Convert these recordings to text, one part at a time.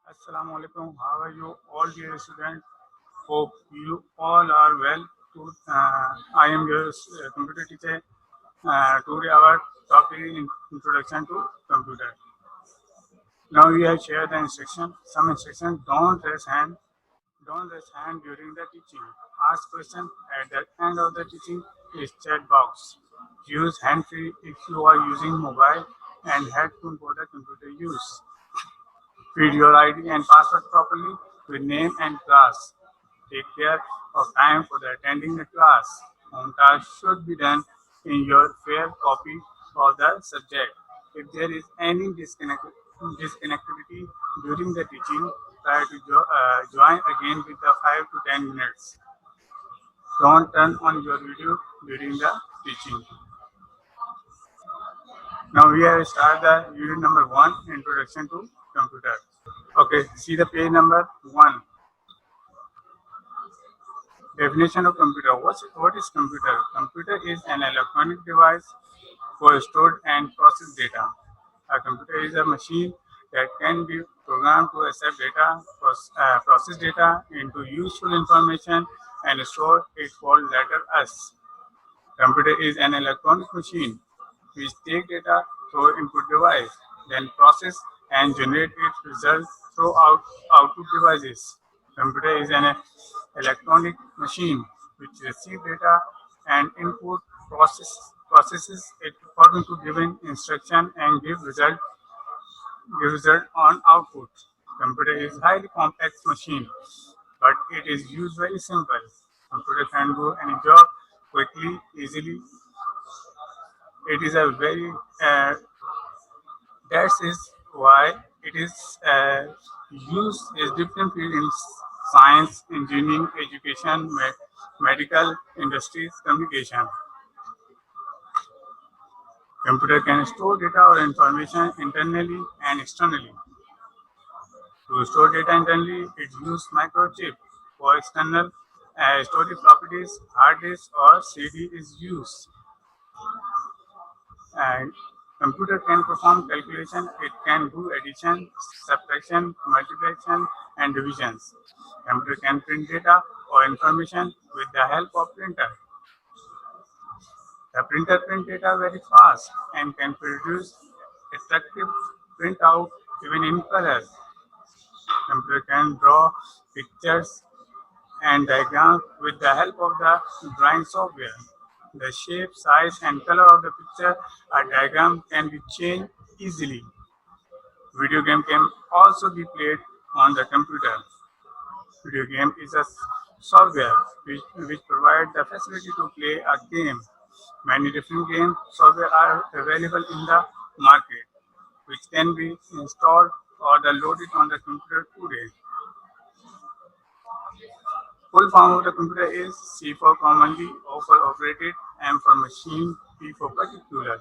Assalamu alaikum. How are you all, dear students? Hope you all are well. I am your computer teacher. Today our topic is introduction to computer. Now we have shared the instruction. Some instruction: don't raise hand during the teaching. Ask question at the end of the teaching is chat box. Use hand free if you are using mobile and headphone for the computer use. Feed your ID and password properly with name and class. Take care of time for the attending the class. Home task should be done in your fair copy of the subject. If there is any disconnectivity during the teaching, try to join again with the 5 to 10 minutes. Don't turn on your video during the teaching. Now we have started the unit number 1, Introduction to Computer. Okay, see the page number 1. Definition of computer. What is computer? Computer is an electronic device for stored and process data. A computer is a machine that can be programmed to accept data, process data into useful information, and store it for later us. Computer is an electronic machine which take data through input device, then process and generate its results through output devices. Computer is an electronic machine which receives data and processes it according to given instruction and give result on output. Computer is highly complex machine, but it is used very simple. Computer can do any job quickly, easily. It is a very that is why it is used in different fields in science, engineering, education, medical, industries, communication. Computer can store data or information internally and externally. To store data internally, it uses microchip. For external storage properties, hard disk or CD is used. And computer can perform calculation. It can do addition, subtraction, multiplication, and divisions. Computer can print data or information with the help of printer. The printer print data very fast and can produce attractive printout even in color. Computer can draw pictures and diagrams with the help of the drawing software. The shape, size, and color of the picture or diagram can be changed easily. Video game can also be played on the computer. Video game is a software which provides the facility to play a game. Many different game software are available in the market, which can be installed or downloaded on the computer today. Full form of the computer is C for commonly for operated, M for machine, P for particular,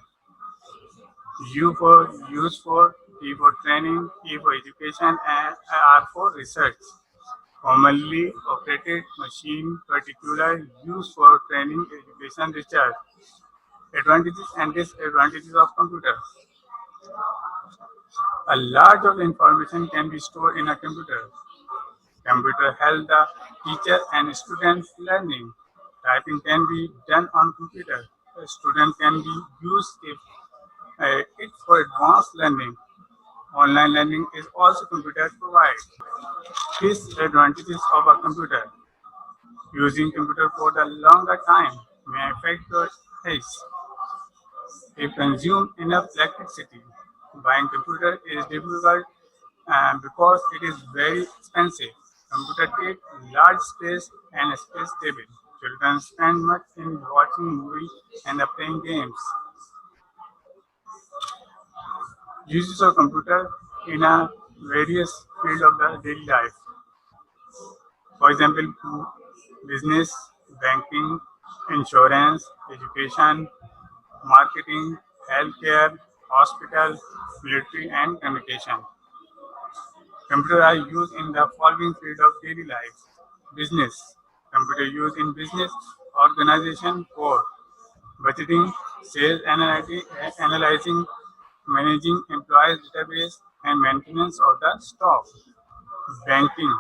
U for use for, T for training, E for education, and R for research. Commonly operated machine, particular, use for training, education, research. Advantages and disadvantages of computer. A large of information can be stored in a computer. Computer help the teacher and students learning. Typing can be done on computer. A student can be used it for advanced learning. Online learning is also computer provide. Disadvantages of a computer. Using computer for the longer time may affect your health. It consumes enough electricity. Buying computer is difficult because it is very expensive. Computer take large space and space table. Children spend much in watching movies and playing games. Uses of computer in a various field of the daily life. For example, business, banking, insurance, education, marketing, healthcare, hospital, military, and communication. Computers are used in the following field of daily life. Business. Computer used in business organization for budgeting, sales analyzing, managing employees database, and maintenance of the stock. Banking.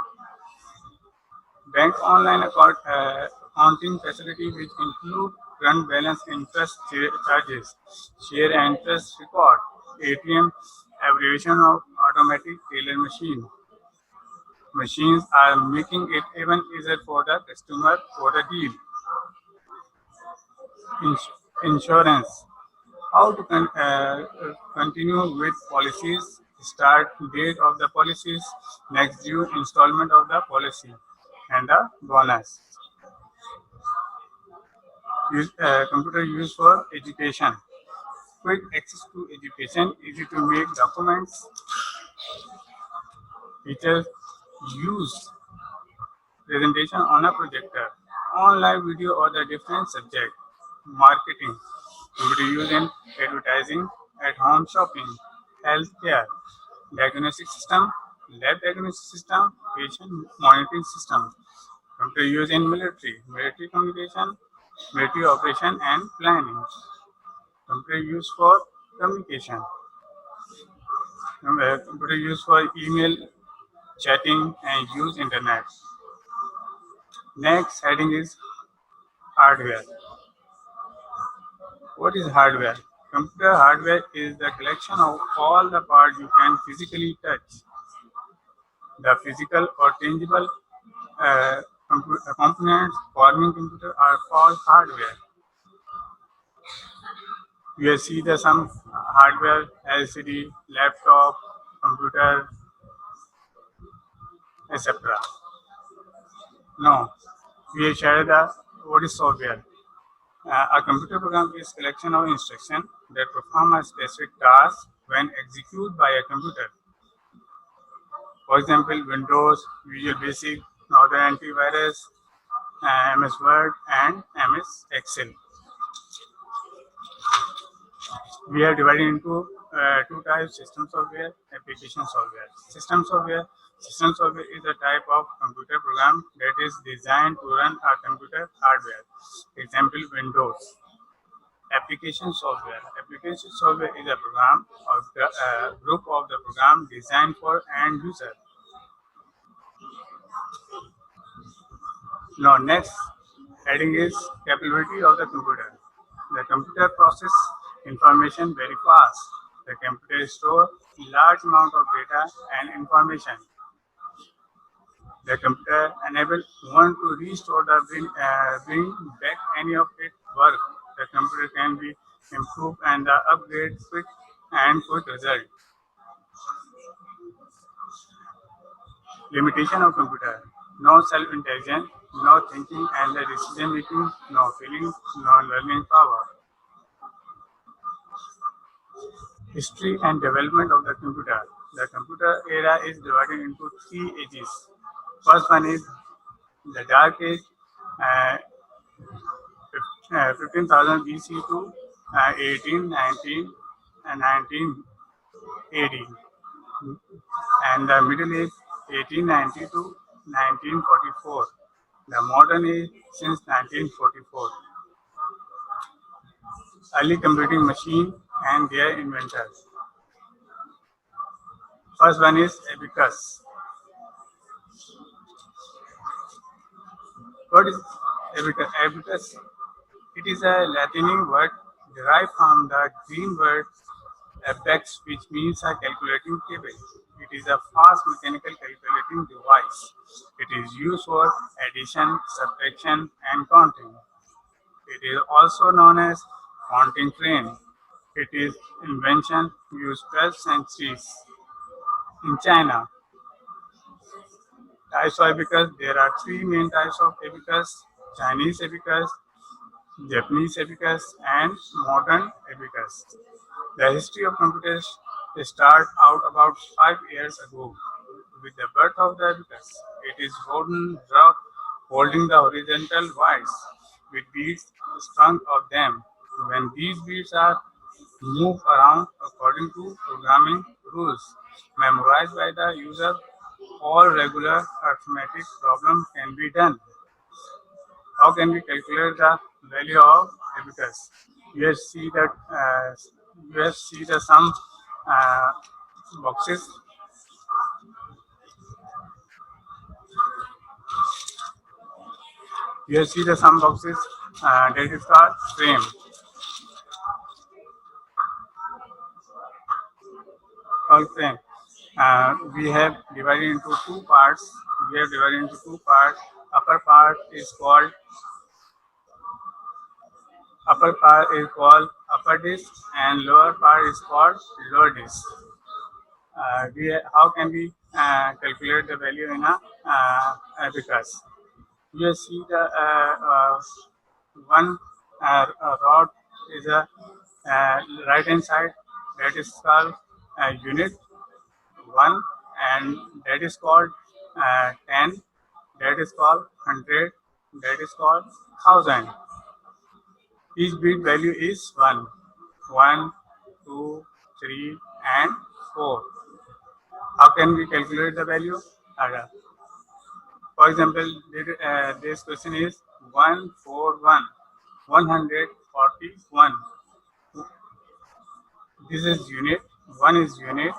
Bank online accounting facility which include current balance, interest charges, share and interest record, ATM, abbreviation of automatic teller machine. Machines are making it even easier for the customer for the deal. Insurance. How to continue with policies, start date of the policies, next due installment of the policy, and the bonus. Computer used for education. Quick access to education, easy to make documents. Teachers use presentation on a projector. Online video or the different subject. Marketing. Computer use in advertising, at home shopping, healthcare, diagnostic system, lab diagnostic system, patient monitoring system. Computer use in military communication, military operation and planning. Computer use for communication. Computer use for email, chatting, and use internet. Next heading is hardware. What is hardware? Computer hardware is the collection of all the parts you can physically touch. The physical or tangible components forming computer are called hardware. You see the some hardware, LCD, laptop, computer, etc. No, we share the what is software. A computer program is collection of instructions that perform a specific task when executed by a computer. For example, Windows, Visual Basic, Northern Antivirus, MS Word, and MS Excel. We are divided into two types: system software, application software. System software is a type of computer program that is designed to run a computer hardware. Example, Windows. Application software. Application software is a program or group of the program designed for end user. Now, next heading is capability of the computer. The computer process information very fast. The computer store large amount of data and information. The computer enable one to restore the bring back any of its work. The computer can be improved and the upgrade quick result. Limitation of computer. No self-intelligence, no thinking and the decision making, no feeling, no learning power. History and development of the computer. The computer era is divided into three ages. First one is the Dark Age, uh, 15,000 BC to 1819 and 19 AD, and the Middle Age 1890 to 1944. The modern age since 1944. Early computing machine and their inventors. First one is abacus. What is abacus? Abacus. It is a Latin word derived from the Greek word abax, which means a calculating table. It is a fast mechanical calculating device. It is used for addition, subtraction, and counting. It is also known as counting crane. It is invention used 12th centuries in China. Types of abacus. There are three main types of abacus: Chinese abacus, Japanese abacus, and modern abacus. The history of computers started out about 5 years ago with the birth of the abacus. It is wooden rock holding the horizontal wires with beads strung of them. When these beads are moved around according to programming rules memorized by the user, all regular arithmetic problems can be done. How can we calculate the value of abacus? You see that you see the some uh, boxes. You see the sum boxes, that is called frame. Called frame. We have divided into two parts. Upper part is called upper disk, and lower part is called lower disk. How can we calculate the value in a abacus? You see the one rod is a right hand side, that is called unit 1, and that is called 10, that is called 100, that is called 1000. Each bit value is 1, 1, 2, 3, and 4. How can we calculate the value? For example, this question is 141, 141. This is unit, 1 is unit,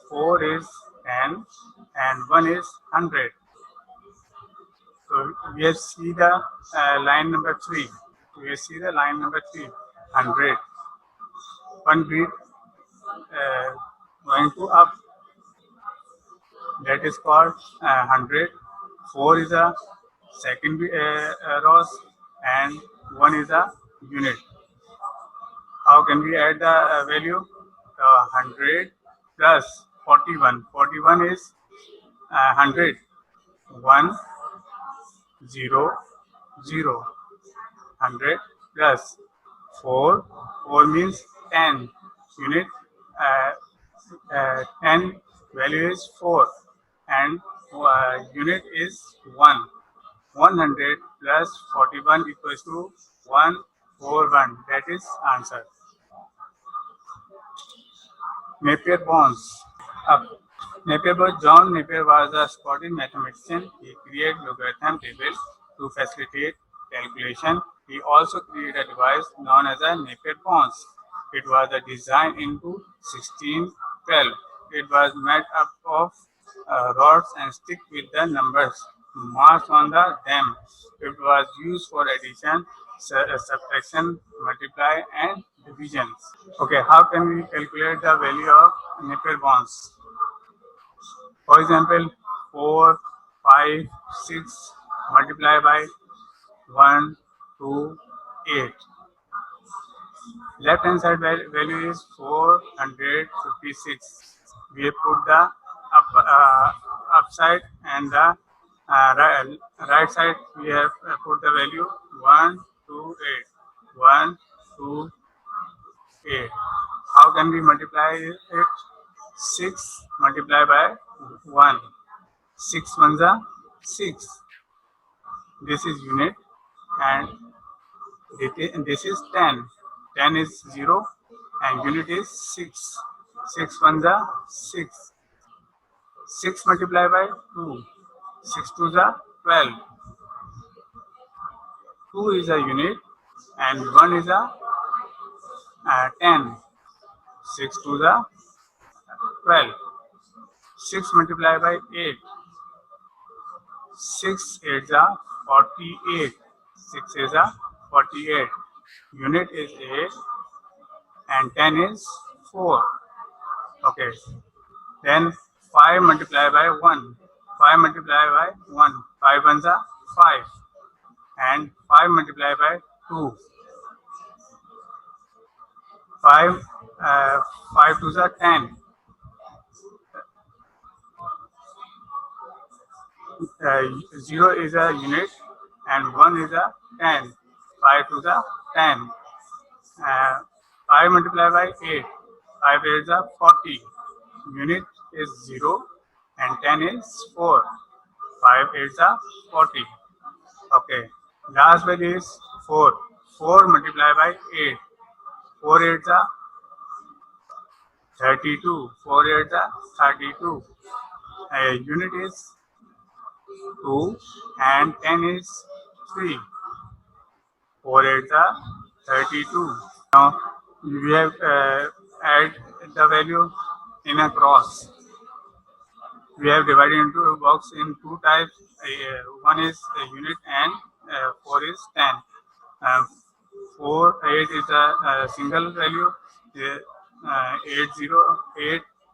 4 is 10, and 1 is 100. So we have see the line number 3. 100. One bit going to up, that is called 100. 4 is a second rows, and 1 is a unit. How can we add the value? 100 plus 41. 41 is 100. 1, 0, 0. 100 plus 4. 4 means 10. Unit 10 value is 4, and unit is 1. 100 plus 41 equals to 141. That is answer. Napier-Bonds. John Napier was a Scottish mathematician. He created logarithm table to facilitate calculation. He also created a device known as a Napier-Bonds. It was designed into 1612. It was made up of rods and sticks with the numbers marked on them. It was used for addition, subtraction, multiply, and division. Okay, how can we calculate the value of Napier-Bonds? For example, 4, 5, 6 multiplied by 1, 2, 8. Left hand side value is 456. We have put the upside, and the right side we have put the value 1, 2, 8. 1, 2, 8. How can we multiply it? 6 multiplied by 1. 6 ones are 6. This is unit, and this is 10. 10 is 0, and unit is 6. 6 ones are 6. 6 multiplied by 2. 6 twos are 12. 2 is a unit, and 1 is a 10. 6 twos are 12. 6 multiplied by 8. 6 8s are 48. 6 is a 48. Unit is 8, and 10 is 4. Okay. Then 5 multiplied by 1. 5 multiplied by 1. 5 ones are 5. And 5 multiplied by 2. 5 twos are 10. 0 is a unit, and 1 is a 10. 5 twos are 10. 5 multiplied by 8. 5 is a 40. Unit is 0, and 10 is 4. 5 is a 40. Okay. Last value is 4. 4 multiplied by 8. 4 is a 32. 4 is a 32. Unit is 2, and 10 is 3. 4 is a 32. Now we have add the value in a cross. We have divided into a box in two types. One is a unit and 4 is 10. 4, 8 is a single value. 8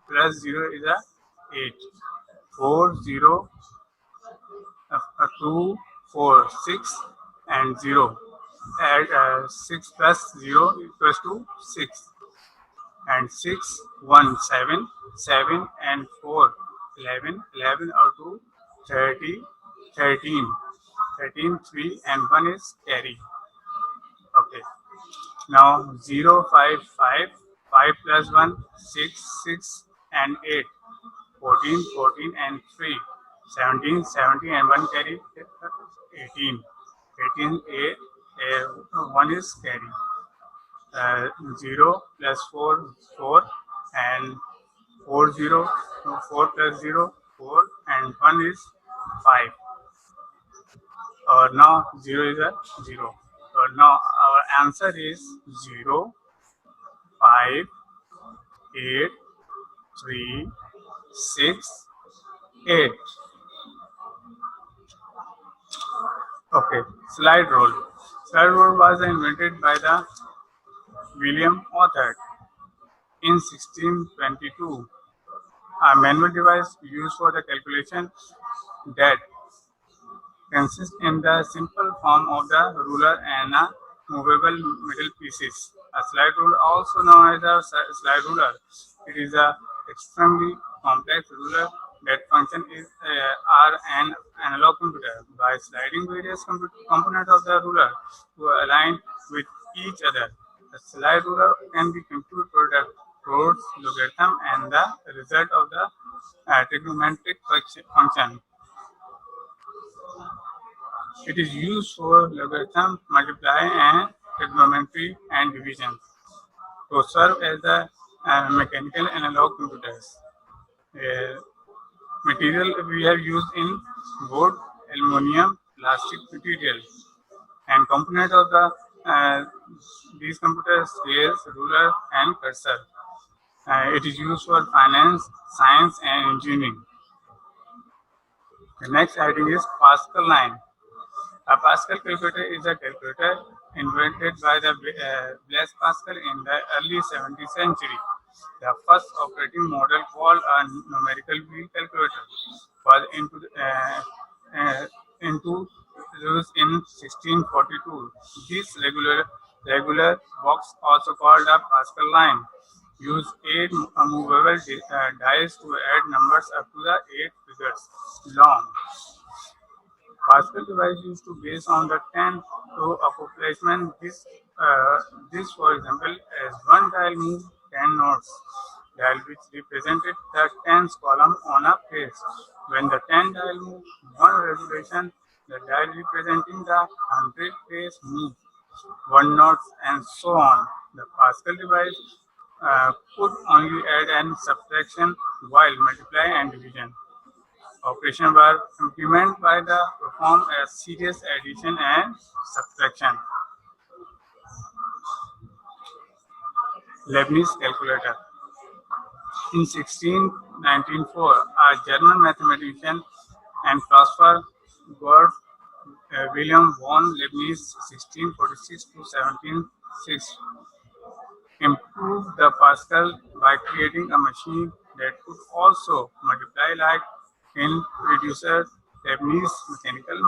plus 0 is a 8. 4, 0, 2, 4, 6 and 0. Add 6 plus 0 equals to 6. And 6, 1, 7, 7 and 4, 11, 11 or 2, 30, 13, 13, 3 and 1 is carry. Okay. Now 0, 5, 5, 5 plus 1, 6, 6 and 8, 14, 14 and 3, 17, 17 and 1 carry, 18, 18, 8, 1 is carry. 0 plus 4, 4 and 4, 0, 4 plus 0, 4 and 1 is 5. Now 0 is a 0. Now our answer is 0, 5, 8, 3, 6, 8. Okay, slide rule. Slide rule was invented by the William Othard in 1622. A manual device used for the calculation that consists in the simple form of the ruler and a movable middle pieces. A slide rule, also known as a slide ruler, it is a extremely complex ruler that function is are an analog computer by sliding various components of the ruler to align with each other. The slide ruler can be computed product, roads, logarithm, and the result of the trigonometric function. It is used for logarithm, multiply, and trigonometry and division to serve as the mechanical analog computers. Material we have used in wood, aluminum, plastic material, and component of the these computers is ruler and cursor. It is used for finance, science, and engineering. The next item is Pascal line. A Pascal calculator is a calculator invented by the Blaise Pascal in the early 17th century. The first operating model, called a numerical wheel calculator, was introduced in 1642. This regular box, also called a Pascal line, used 8 movable dice to add numbers up to the 8 figures long. Pascal device used to base on the 10 row of placement. This, for example, as one dial moved 10 nodes, dial which represented the tens column on a page. When the 10 dial moved one revolution, the dial representing the 100 page moved one node, and so on. The Pascal device could only add and subtraction while multiply and division. Operation were implemented by the perform a series addition and subtraction. Leibniz calculator. In 1694, a German mathematician and philosopher Georg Wilhelm von Leibniz (1646 to 1706) improved the Pascal by creating a machine that could also multiply like in reducer. Leibniz mechanical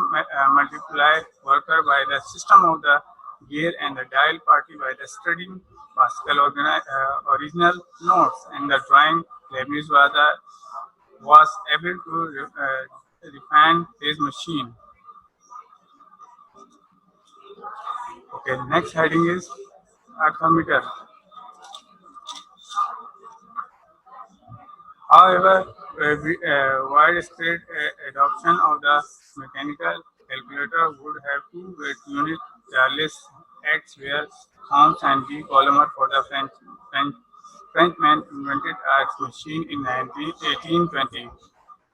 multiply worker by the system of the gear and the dial party by the studying Pascal original notes and the drawing. Leibniz was able to refine his machine. Okay, next heading is arithmeter. However, widespread adoption of the mechanical calculator would have two great units. Charles X were Holmes and G. Coulomb for the Frenchman invented a machine in 1820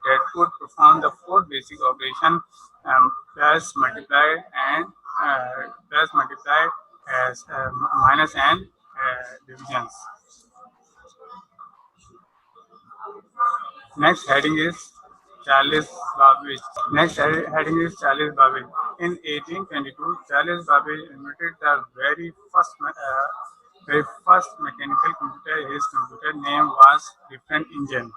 that could perform the four basic operations: plus, multiply, and as minus and divisions. Next heading is Charles Babbage. Next heading is Charles Babbage. In 1822, Charles Babbage invented the very first mechanical computer. His computer name was Different Engine.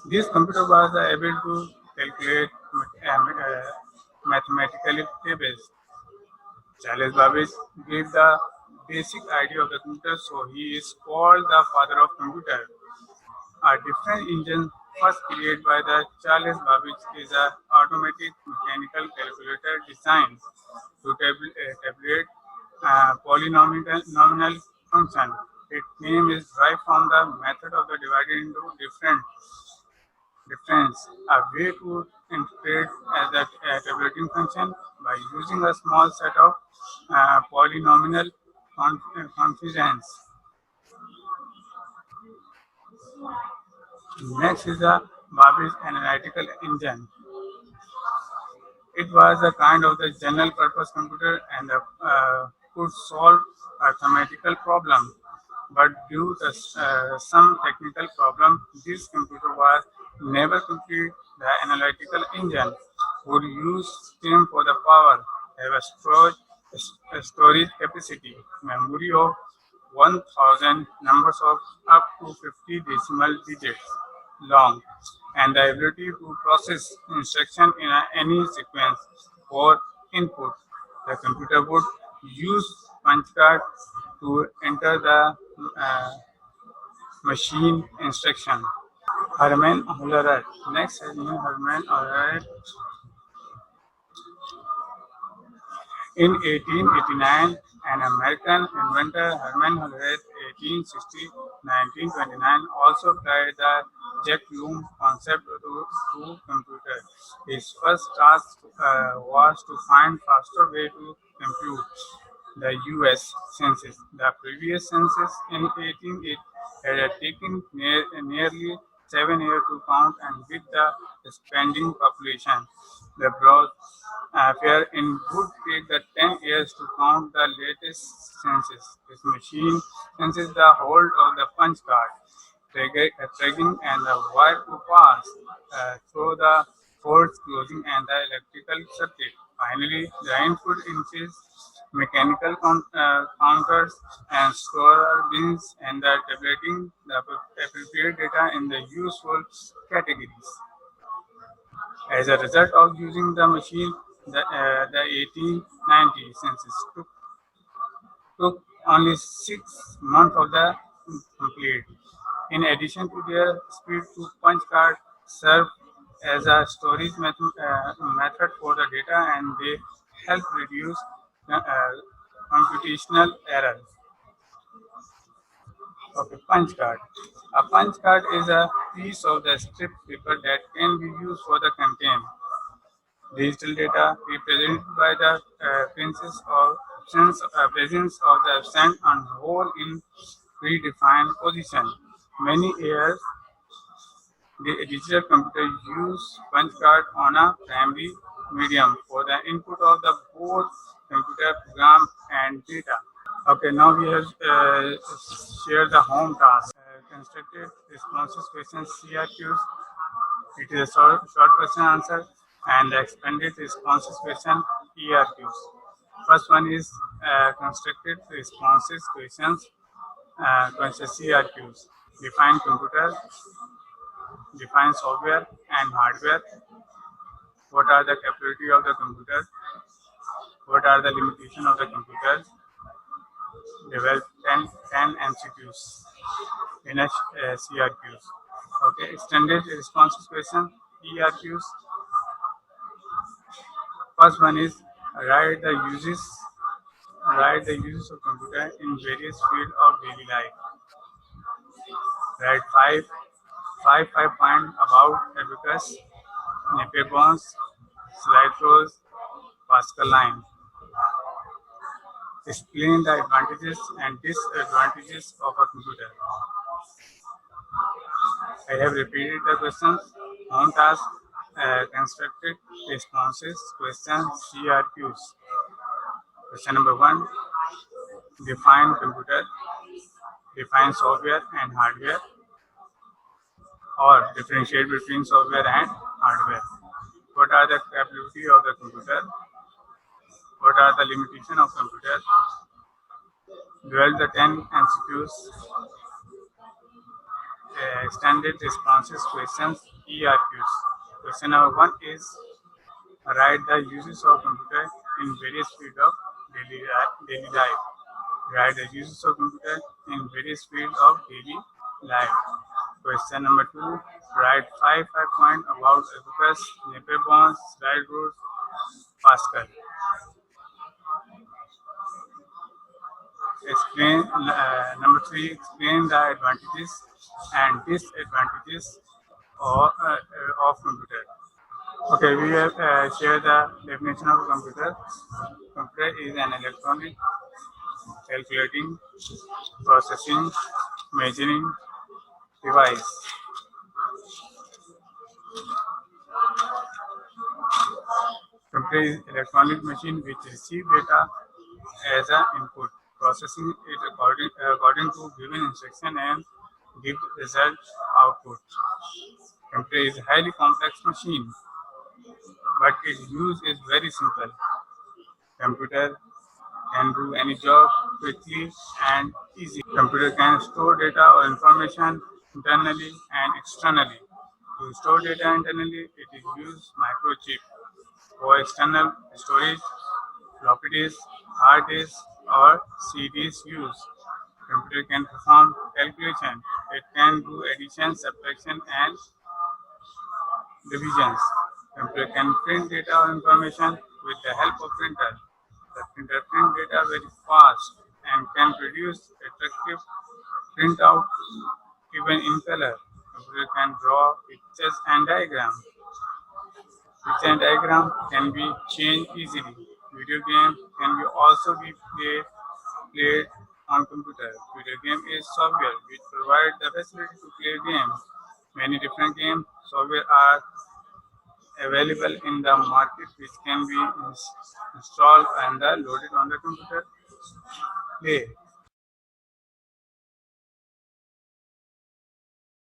This computer was able to calculate mathematical tables. Charles Babbage gave the basic idea of the computer, so he is called the father of computer. A different engine first created by the Charles Babbage is an automatic mechanical calculator designed to tabulate polynomial function. Its name is derived from the method of the divided into difference, a way to interpret as a tabulating function by using a small set of polynomial coefficients. Next is the Babbage analytical engine. It was a kind of the general purpose computer and could solve mathematical problem. But due to some technical problem, this computer was never complete. The analytical engine would use steam for the power, have a storage capacity, memory of 1000 numbers of up to 50 decimal digits long, and the ability to process instruction in any sequence or input. The computer would use punch card to enter the machine instruction. Herman Hollerith. Next is Herman Hollerith. In 1889, an American inventor, Herman Hollerith, 1860-1929, also applied the Jack-Loom concept to computer. His first task was to find faster way to compute the U.S. census. The previous census in 1880 had taken nearly 7 years to count, and with the expanding population, the broad fair in would take the 10 years to count the latest census. This machine senses the hold of the punch card, tracking and the wire to pass through the force closing and the electrical circuit. Finally, the input includes mechanical counters and store bins and the tabulating the appropriate data in the useful categories. As a result of using the machine, the 1890 census took only 6 months of the complete. In addition to their speed to punch card serve as a storage method for the data, and they help reduce computational error. Okay, punch card. A punch card is a piece of the strip paper that can be used for the contain digital data represented by the presence of the absent on hold in predefined position. Many years, the digital computer use punch card on a primary medium for the input of the both computer program and data. Okay, now we have shared the home task. Constructed responses questions CRQs. It is a short question answer, and the expanded responses question ERQs. First one is constructed responses questions, question CRQs. Define computer, define software and hardware. What are the capability of the computer? What are the limitations of the computer? Develop 10 MCQs in a CRQs. Okay, extended responses question ERQs. First one is write the uses of computer in various fields of daily life. Write five point about abacus, Napier bonds, slide rows, Pascal line. Explain the advantages and disadvantages of a computer. I have repeated the questions. On task, constructed responses, questions, CRQs. Question number 1. Define computer, define software and hardware, or differentiate between software and hardware. What are the capability of the computer? What are the limitations of computer? Dual the 10 MCQs, standard responses questions, ERQs. Question number 1 is write the uses of computer in various fields of daily life. Write the uses of computer in various fields of daily life. Question number 2, write 5 points about Abacus, Napier-Bonds, slide rules, Pascal. Explain number 3, explain the advantages and disadvantages of computer. Okay, we have shared the definition of computer. Computer is an electronic calculating, processing, measuring device. Computer is electronic machine which receive data as an input, processing it according to given instruction and give result output. Computer is a highly complex machine, but its use is very simple. Computer can do any job quickly and easy. Computer can store data or information internally and externally. To store data internally, it is used microchip. For external storage, floppy disk, hard disk, or CDs use. Computer can perform calculation. It can do addition, subtraction, and divisions. Computer can print data or information with the help of printer. The printer print data very fast and can produce attractive printout even in color. Computer can draw pictures and diagrams. Picture and diagram can be changed easily. Video game can be also be played on computer. Video game is software which provides the facility to play games. Many different game software are available in the market which can be installed and loaded on the computer. Play.